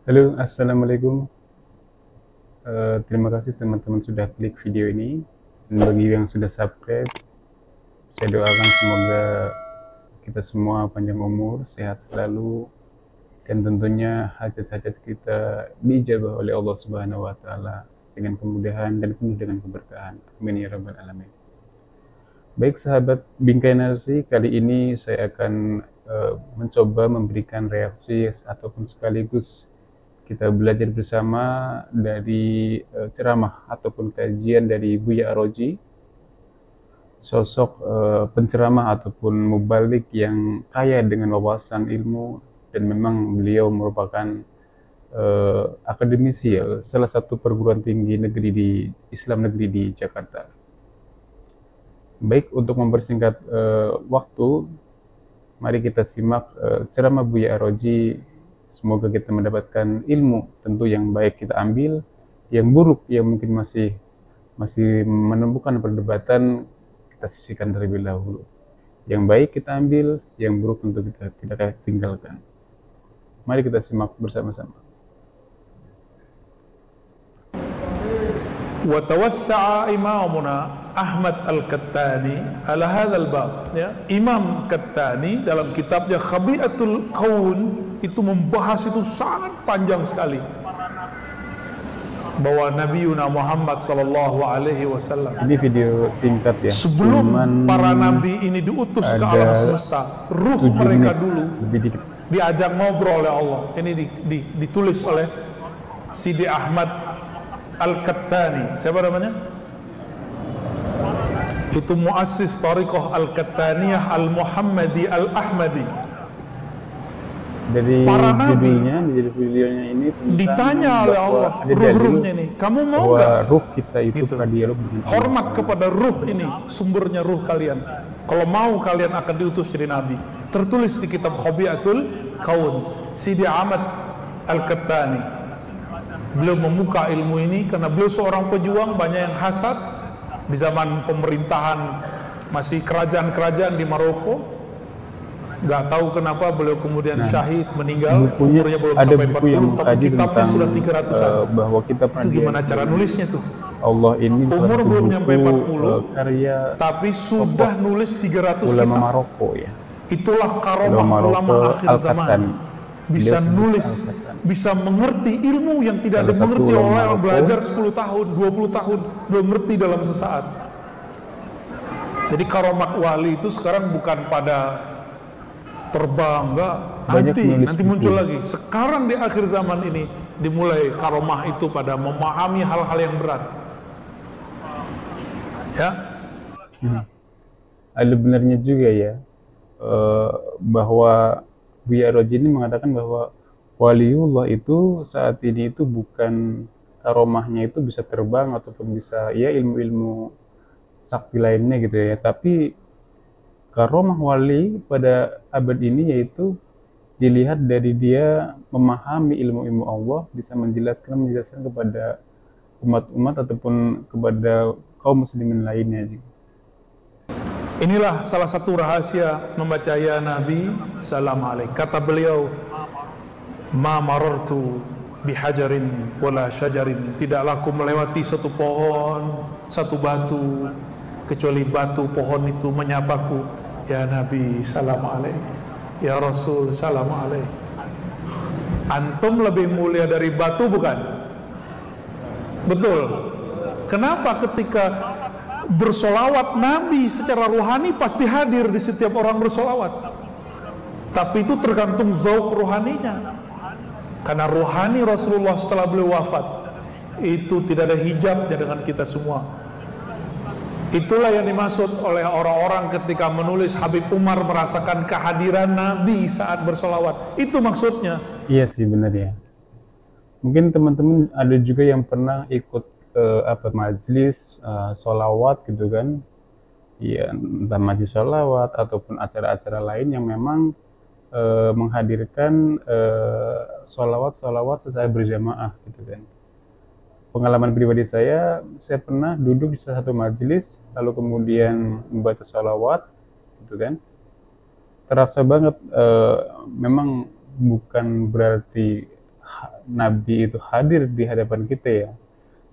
Halo, assalamualaikum. Terima kasih teman-teman sudah klik video ini. Dan bagi yang sudah subscribe, saya doakan semoga kita semua panjang umur, sehat selalu, dan tentunya hajat-hajat kita diijabah oleh Allah Subhanahu wa Ta'ala dengan kemudahan dan penuh dengan keberkahan. Amin ya Rabbal 'Alamin. Baik sahabat Bingkai Narasi, kali ini saya akan mencoba memberikan reaksi ataupun sekaligus kita belajar bersama dari ceramah ataupun kajian dari Buya Aroji, sosok penceramah ataupun mubalik yang kaya dengan wawasan ilmu, dan memang beliau merupakan akademisi ya, salah satu perguruan tinggi negeri di Islam negeri di Jakarta. Baik, untuk mempersingkat waktu, mari kita simak ceramah Buya Aroji. Semoga kita mendapatkan ilmu tentu yang baik kita ambil, yang buruk yang mungkin masih menemukan perdebatan kita sisihkan terlebih dahulu. Yang baik kita ambil, yang buruk tentu kita tidak tinggalkan. Mari kita simak bersama-sama. وتوسع إمامنا أحمد الكتاني على هذا الباب ya. Imam Kattani dalam kitabnya Khabi'atul Qaun itu membahas itu sangat panjang sekali bahwa Nabi Muhammad sallallahu alaihi wasallam Ini video singkat ya. sebelum Cuman para nabi ini diutus ke ada alam semesta, ruh 7 mereka menit, dulu lebih dikit. diajak ngobrol oleh Allah. Ini ditulis oleh Sidi Ahmad Al-Kattani. Siapa namanya? Itu muassis Tariqah Al-Kattaniyah Al-Muhammadi Al-Ahmadi. Dari Para nabi judulnya, dari videonya ini ditanya oleh Allah, ada dalil ruh-ruhnya ini, kamu mau bahwa nggak ruh kita itu gitu, berdialog dengan Allah. hormat kepada ruh ini, sumbernya ruh kalian. Kalau mau kalian akan diutus jadi nabi. Tertulis di kitab Khabi'atul Qaun, Sidi Ahmad Al-Kattani. Beliau membuka ilmu ini karena beliau seorang pejuang, banyak yang hasad di zaman pemerintahan masih kerajaan-kerajaan di Maroko. Nggak tahu kenapa beliau kemudian syahid, meninggal, Bukunya, umurnya belum ada sampai buku yang 40, tapi mengkaji kitabnya tentang sudah 300-an. bahwa kita pernah Itu gimana cara nulisnya tuh? Allah ini salah Umur satu belum buku, nyampe 40, karya tapi sudah nulis 300 ulama kitab. Maroko ya. Itulah Ulama karomah Maroko, ulama akhir zaman. Al-Kattani. Bisa Beliau sebut nulis, Al-Kattani. bisa mengerti ilmu yang tidak Salah satu dimengerti ulama oleh yang Maroko. belajar 10 tahun, 20 tahun, belum ngerti dalam sesaat. Jadi karomat wali itu sekarang bukan pada terbang, enggak, Banyak nanti menulis buku. muncul lagi. Sekarang di akhir zaman ini dimulai karomah itu pada memahami hal-hal yang berat. Ya, Ada benarnya juga ya, bahwa Buya Aroji ini mengatakan bahwa waliullah itu saat ini itu bukan karomahnya itu bisa terbang ataupun bisa ya ilmu-ilmu sakti lainnya gitu ya, tapi karomah wali pada abad ini yaitu dilihat dari dia memahami ilmu-ilmu Allah, bisa menjelaskan kepada umat-umat ataupun kepada kaum muslimin lainnya juga. inilah salah satu rahasia membaca ya Nabi salam alaik. Kata beliau, ma marartu bihajarin wala syajarin, tidaklah aku melewati satu pohon, satu batu, kecuali batu pohon itu menyapaku, ya Nabi salam alaik, ya Rasul salam alaik. Antum lebih mulia dari batu bukan? Betul. Kenapa? Ketika bersolawat, Nabi secara rohani pasti hadir di setiap orang bersolawat, tapi itu tergantung zauq rohaninya. Karena rohani Rasulullah setelah beliau wafat itu tidak ada hijabnya dengan kita semua. Itulah yang dimaksud oleh orang-orang ketika menulis Habib Umar merasakan kehadiran Nabi saat bersolawat. Itu maksudnya. Iya sih, benar ya. Mungkin teman-teman ada juga yang pernah ikut majelis sholawat gitu kan, ya entah majelis sholawat ataupun acara-acara lain yang memang menghadirkan sholawat secara berjamaah gitu kan. Pengalaman pribadi saya pernah duduk di salah satu majelis lalu kemudian membaca sholawat gitu kan, terasa banget memang bukan berarti Nabi itu hadir di hadapan kita ya,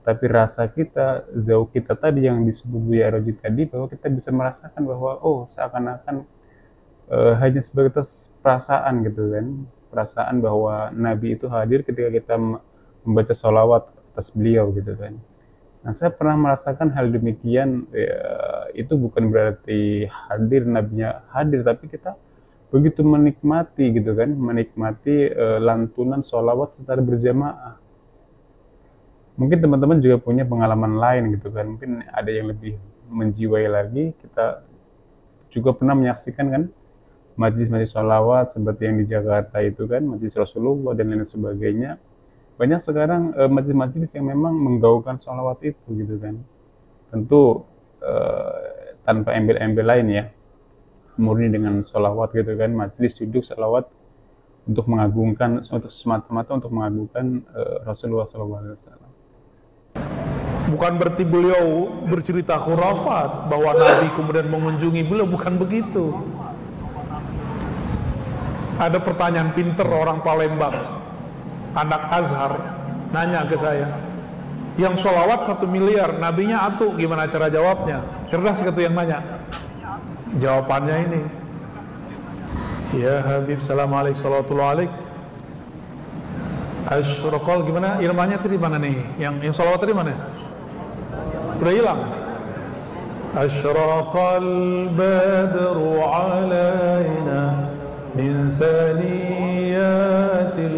tapi rasa kita, zauq kita tadi yang disebut Buya Roji tadi, bahwa kita bisa merasakan bahwa oh seakan-akan hanya sebatas perasaan gitu kan, perasaan bahwa Nabi itu hadir ketika kita membaca sholawat atas beliau gitu kan. Nah, saya pernah merasakan hal demikian, ya, itu bukan berarti hadir, nabinya hadir, tapi kita begitu menikmati gitu kan, menikmati lantunan sholawat secara berjamaah. Mungkin teman-teman juga punya pengalaman lain gitu kan, mungkin ada yang lebih menjiwai lagi. Kita juga pernah menyaksikan kan majlis-majlis sholawat seperti yang di Jakarta itu kan, majlis Rasulullah dan lain sebagainya. Banyak sekarang majlis-majlis yang memang menggaungkan sholawat itu gitu kan. Tentu tanpa embel-embel lain ya, murni dengan sholawat gitu kan, majlis duduk sholawat untuk mengagungkan, untuk semata-mata untuk mengagungkan Rasulullah SAW. Bukan berarti beliau bercerita khurafat bahwa Nabi kemudian mengunjungi beliau, bukan begitu. Ada pertanyaan pinter orang Palembang, anak Azhar, nanya ke saya, yang sholawat 1 miliar, nabinya atuh, gimana cara jawabnya? Cerdas gitu yang nanya. Jawabannya ini, ya Habib salam alaik salawatullah alaik, asyraqal, gimana irmanya tadi mana nih? Yang sholawat tadi mana? Udah hilang. Asyraqal badru alaina min thaniyatil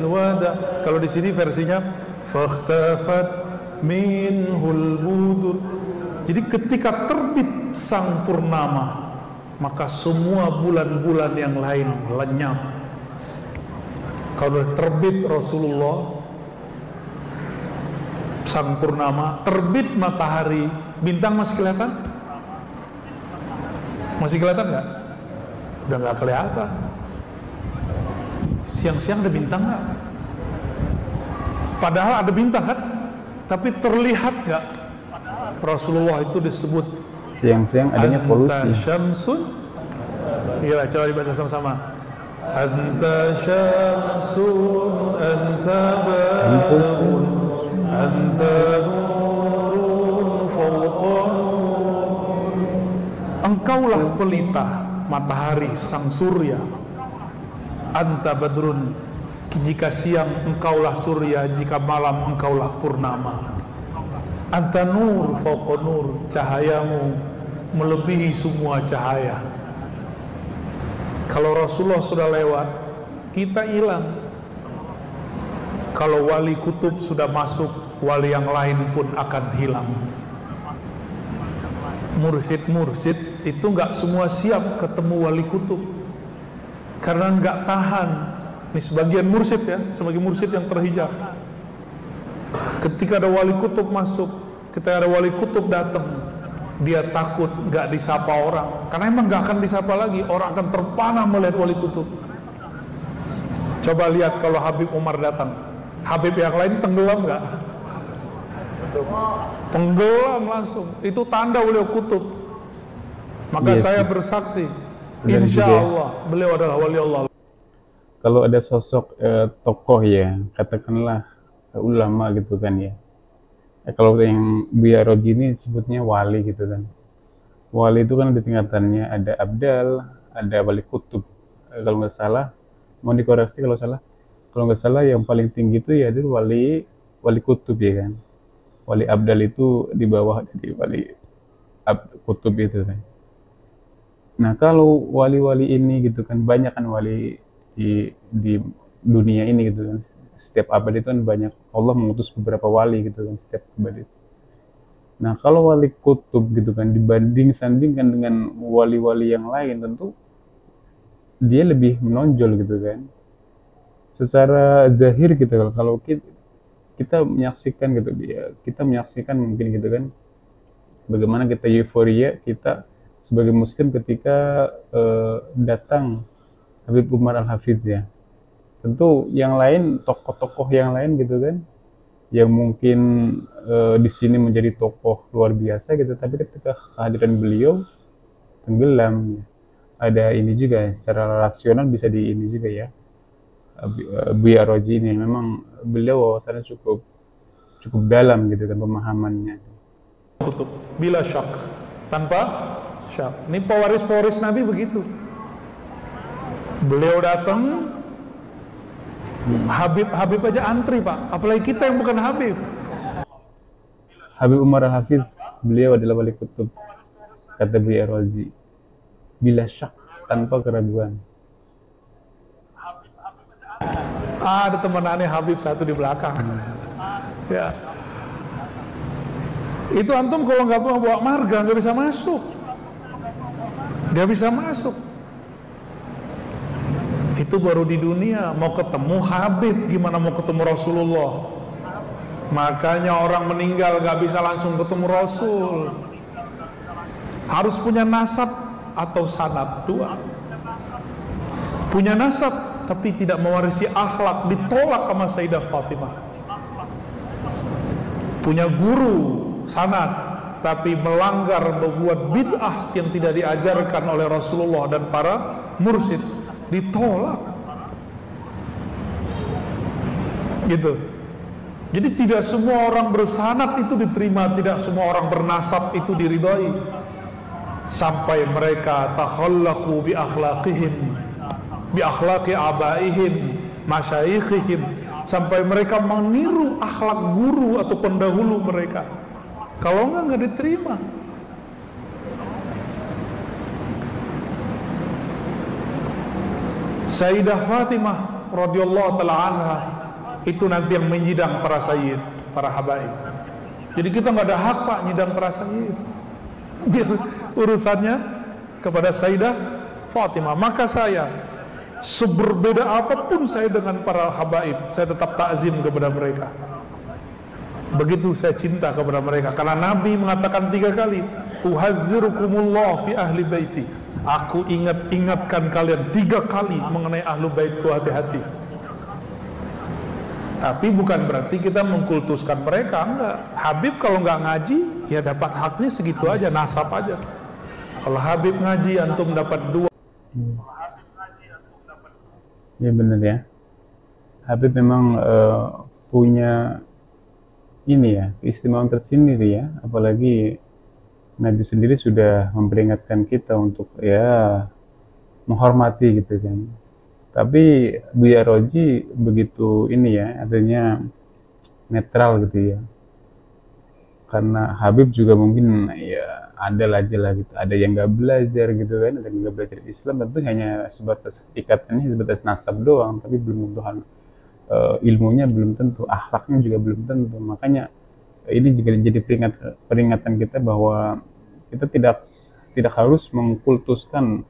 wada. Kalau di sini versinya fakhtafat minhul budur. Jadi ketika terbit sang purnama, maka semua bulan-bulan yang lain lenyap. Kalau terbit Rasulullah sang purnama, terbit matahari, bintang masih kelihatan? Masih kelihatan nggak? Udah nggak kelihatan. Siang-siang ada bintang nggak? Padahal ada bintang kan? Tapi terlihat nggak? Rasulullah itu disebut Siang-siang adanya polusi. Anta syamsun. Iya, coba dibaca sama-sama. Anta syamsun, anta badrun, anta nurun fawqa nur. Engkaulah pelita matahari sang surya. Anta badrun, jika siang engkaulah surya, jika malam engkaulah purnama. Anta nur fawqa nur, cahayamu melebihi semua cahaya. Kalau Rasulullah sudah lewat, kita hilang. Kalau wali kutub sudah masuk, wali yang lain pun akan hilang. Mursyid-mursyid itu nggak semua siap ketemu wali kutub, karena nggak tahan. Ini sebagian mursyid ya, sebagai mursyid yang terhijab. Ketika ada wali kutub masuk, ketika ada wali kutub datang, dia takut nggak disapa orang, karena emang nggak akan disapa lagi. Orang akan terpana melihat wali kutub. Coba lihat kalau Habib Umar datang, Habib yang lain tenggelam nggak? Tenggelam langsung. Itu tanda beliau kutub. Maka saya bersaksi, insya Allah beliau adalah wali Allah. Kalau ada sosok tokoh ya, katakanlah ulama gitu kan ya. Kalau yang Buya Roji ini sebutnya wali gitu kan. Wali itu kan ada tingkatannya, ada abdal, ada wali kutub. Kalau nggak salah, mau dikoreksi kalau salah. Kalau nggak salah yang paling tinggi itu ya itu wali kutub ya kan. Wali abdal itu di bawah dari wali kutub itu kan. Nah kalau wali-wali ini gitu kan, banyak kan wali di dunia ini gitu kan. Setiap abad itu kan banyak, Allah mengutus beberapa wali gitu kan setiap abad itu. Nah kalau wali kutub gitu kan sandingkan dengan wali-wali yang lain, tentu dia lebih menonjol gitu kan secara zahir gitu. Kalau kita menyaksikan gitu, kita menyaksikan mungkin gitu kan bagaimana kita euforia kita sebagai muslim ketika datang Habib Umar Al-Hafiz ya. Tentu yang lain, tokoh-tokoh yang lain gitu kan, yang mungkin di sini menjadi tokoh luar biasa gitu, tapi ketika kehadiran beliau tenggelam. Ada ini juga, secara rasional bisa di ini juga ya, Buya Roji ini memang beliau wawasannya cukup dalam gitu kan pemahamannya. Kutub bila syak, tanpa syak. Ini pewaris Nabi begitu. Beliau datang, Habib aja antri Pak, apalagi kita yang bukan Habib. Habib Umar Al-Hafiz, beliau adalah wali kutub, kata Buya Roji, bila syak, tanpa keraguan. Ada teman aneh Habib satu di belakang. Ya. Itu antum kalau nggak bawa marga nggak bisa masuk. Nggak bisa masuk. Itu baru di dunia. Mau ketemu Habib, gimana mau ketemu Rasulullah? Makanya orang meninggal nggak bisa langsung ketemu Rasul. Harus punya nasab atau sanad, dua. Punya nasab tapi tidak mewarisi akhlak, ditolak sama Sayyidah Fatimah. Punya guru, sanad, tapi melanggar, membuat bid'ah yang tidak diajarkan oleh Rasulullah dan para mursyid, ditolak. Gitu. Jadi tidak semua orang bersanad itu diterima, tidak semua orang bernasab itu diridhai. Sampai mereka takhallaqu bi akhlaqihim, bi akhlaqi abaihim, masyayikhihim, sampai mereka meniru akhlak guru atau pendahulu mereka. Kalau nggak diterima. Sayyidah Fatimah radhiyallahu taala anha itu nanti yang menyidang para sayyid, para habaib. Jadi kita nggak ada hak Pak nyidang para sayyid. Biar urusannya kepada Sayyidah Fatimah. Maka saya seberbeda apapun saya dengan para habaib, saya tetap takzim kepada mereka. Begitu saya cinta kepada mereka, karena Nabi mengatakan 3 kali, uhazzirukumullah fi ahli baiti. Aku ingatkan kalian 3 kali mengenai ahlu baitku, hati-hati. Tapi bukan berarti kita mengkultuskan mereka, enggak. Habib kalau nggak ngaji, ya dapat haknya segitu aja, nasab aja. Kalau Habib ngaji, antum dapat 2. Ya benar ya. Habib memang punya ini ya, keistimewaan tersendiri ya. Apalagi Nabi sendiri sudah memperingatkan kita untuk ya menghormati gitu kan. Tapi Buya Roji begitu ini ya, artinya netral gitu ya. Karena Habib juga mungkin ya ada aja lah gitu, ada yang nggak belajar gitu kan, ada yang nggak belajar Islam, tentu hanya sebatas ikatannya sebatas nasab doang, tapi belum tentu ilmunya belum tentu, akhlaknya juga belum tentu. Makanya ini juga jadi peringatan kita bahwa kita tidak harus mengkultuskan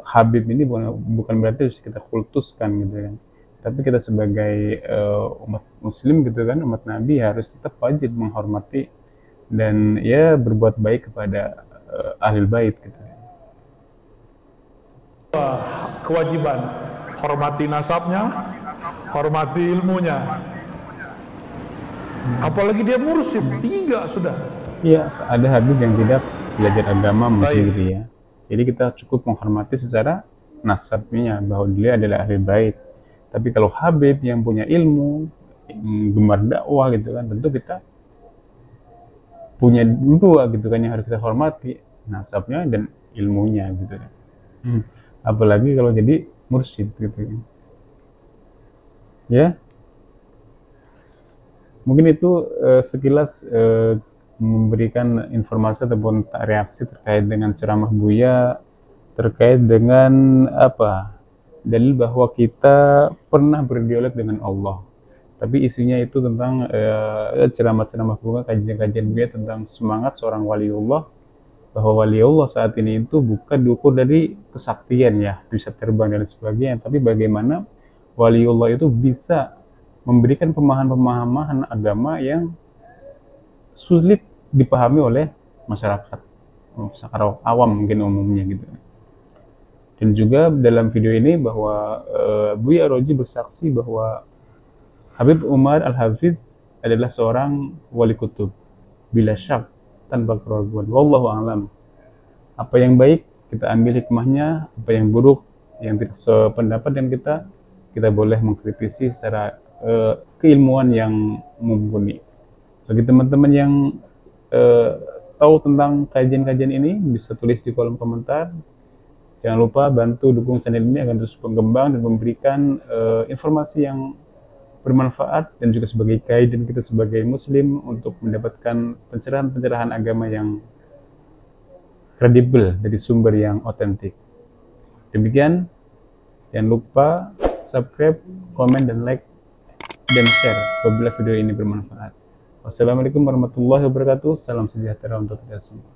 Habib ini, bukan berarti harus kita kultuskan gitu kan. Tapi kita sebagai umat muslim gitu kan, umat Nabi harus tetap wajib menghormati dan ya berbuat baik kepada ahlul bait gitu. Kewajiban hormati nasabnya, hormati ilmunya. Apalagi dia mursyid, 3 sudah. Iya, ada Habib yang tidak belajar agama mungkin gitu ya. Jadi kita cukup menghormati secara nasabnya bahwa dia adalah ahli bait. Tapi kalau Habib yang punya ilmu, gemar dakwah gitu kan, tentu kita punya 2 gitu kan yang harus kita hormati, nasabnya dan ilmunya gitu kan. Apalagi kalau jadi mursyid gitu kan. Ya. Mungkin itu sekilas memberikan informasi ataupun reaksi terkait dengan ceramah Buya terkait dengan dalil bahwa kita pernah berdialog dengan Allah, tapi isinya itu tentang ceramah-ceramah Buya, kajian-kajian Buya tentang semangat seorang waliullah, bahwa waliullah saat ini itu bukan diukur dari kesaktian ya, bisa terbang dan sebagainya, tapi bagaimana waliullah itu bisa memberikan pemahaman agama yang sulit dipahami oleh masyarakat awam mungkin umumnya gitu. Dan juga dalam video ini bahwa Buya Roji bersaksi bahwa Habib Umar Al-Hafiz adalah seorang wali kutub bila syak, tanpa keraguan. Wallahu a'lam. Apa yang baik kita ambil hikmahnya, apa yang buruk yang tidak sependapat dengan kita kita boleh mengkritisi secara keilmuan yang mumpuni. Bagi teman-teman yang tahu tentang kajian-kajian ini, bisa tulis di kolom komentar. Jangan lupa bantu dukung channel ini agar terus berkembang dan memberikan informasi yang bermanfaat dan juga sebagai guidance kita sebagai muslim untuk mendapatkan pencerahan-pencerahan agama yang kredibel dari sumber yang otentik. Demikian, jangan lupa subscribe, komen, dan like, dan share apabila video ini bermanfaat. Wassalamualaikum warahmatullahi wabarakatuh. Salam sejahtera untuk kita semua.